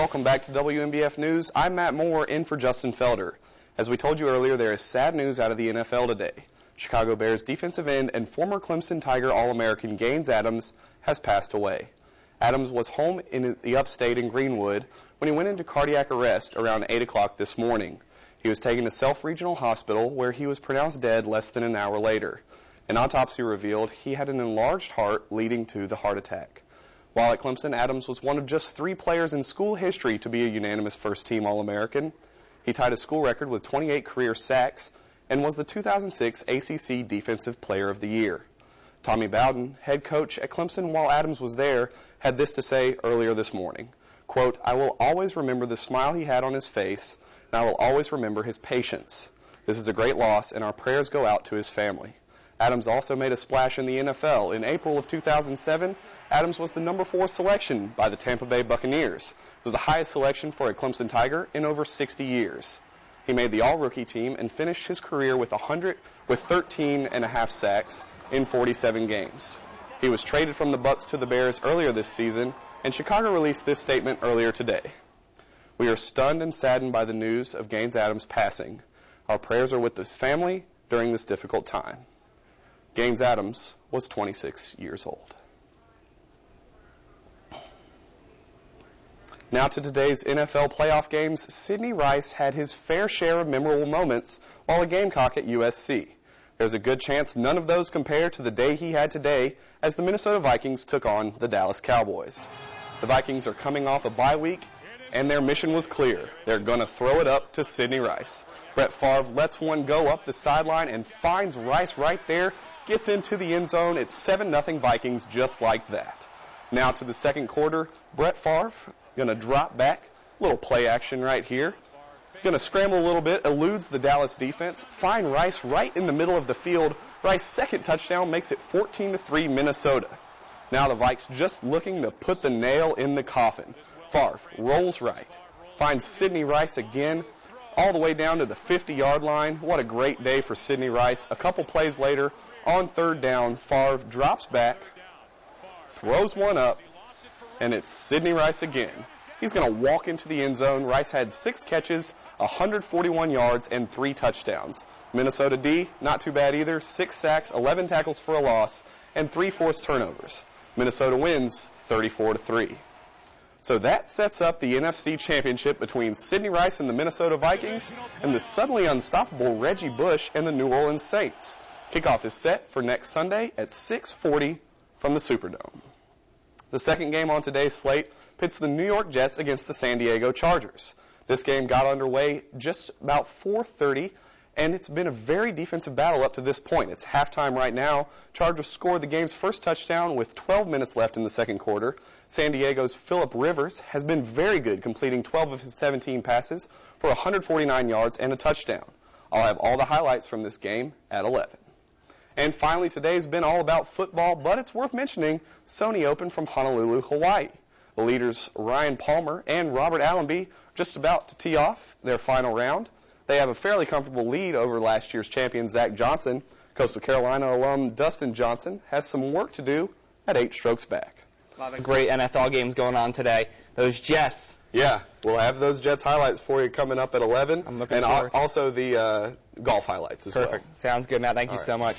welcome back to WMBF News. I'm Matt Moore, in for Justin Felder. As we told you earlier, there is sad news out of the NFL today. Chicago Bears defensive end and former Clemson Tiger All-American Gaines Adams has passed away. Adams was home in the upstate in Greenwood when he went into cardiac arrest around 8 o'clock this morning. He was taken to Self Regional Hospital, where he was pronounced dead less than an hour later. An autopsy revealed he had an enlarged heart leading to the heart attack. While at Clemson, Adams was one of just 3 players in school history to be a unanimous first-team All-American. He tied a school record with 28 career sacks and was the 2006 ACC Defensive Player of the Year. Tommy Bowden, head coach at Clemson while Adams was there, had this to say earlier this morning, quote, "I will always remember the smile he had on his face, and I will always remember his patience. This is a great loss, and our prayers go out to his family." Adams also made a splash in the NFL. In April of 2007, Adams was the number 4 selection by the Tampa Bay Buccaneers. It was the highest selection for a Clemson Tiger in over 60 years. He made the All-Rookie team and finished his career with 13.5 sacks in 47 games. He was traded from the Bucs to the Bears earlier this season, and Chicago released this statement earlier today. "We are stunned and saddened by the news of Gaines Adams' passing. Our prayers are with his family during this difficult time." Gaines Adams was 26 years old. Now to today's NFL playoff games. Sidney Rice had his fair share of memorable moments while a Gamecock at USC. There's a good chance none of those compare to the day he had today as the Minnesota Vikings took on the Dallas Cowboys. The Vikings are coming off a bye week, and their mission was clear. They're going to throw it up to Sidney Rice. Brett Favre lets one go up the sideline and finds Rice right there, gets into the end zone. It's 7-0 Vikings just like that. Now to the second quarter. Brett Favre going to drop back. Little play action right here. Going to scramble a little bit, eludes the Dallas defense, find Rice right in the middle of the field. Rice's second touchdown makes it 14-3 Minnesota. Now the Vikes just looking to put the nail in the coffin. Favre rolls right, finds Sidney Rice again, all the way down to the 50-yard line. What a great day for Sidney Rice. A couple plays later, on third down, Favre drops back, throws one up, and it's Sidney Rice again. He's going to walk into the end zone. Rice had 6 catches, 141 yards, and 3 touchdowns. Minnesota D, not too bad either. 6 sacks, 11 tackles for a loss, and 3 forced turnovers. Minnesota wins 34-3. So that sets up the NFC Championship between Sidney Rice and the Minnesota Vikings and the suddenly unstoppable Reggie Bush and the New Orleans Saints. Kickoff is set for next Sunday at 6:40 from the Superdome. The second game on today's slate pits the New York Jets against the San Diego Chargers. This game got underway just about 4:30, and it's been a very defensive battle up to this point. It's halftime right now. Chargers scored the game's first touchdown with 12 minutes left in the second quarter. San Diego's Phillip Rivers has been very good, completing 12 of his 17 passes for 149 yards and a touchdown. I'll have all the highlights from this game at 11. And finally, today's been all about football, but it's worth mentioning Sony Open from Honolulu, Hawaii. The leaders Ryan Palmer and Robert Allenby just about to tee off their final round. They have a fairly comfortable lead over last year's champion Zach Johnson. Coastal Carolina alum Dustin Johnson has some work to do at 8 strokes back. A lot of great NFL games going on today. Those Jets. Yeah, we'll have those Jets highlights for you coming up at 11. I'm looking forward. And also the golf highlights as well. Perfect. Sounds good, Matt. Thank you so much.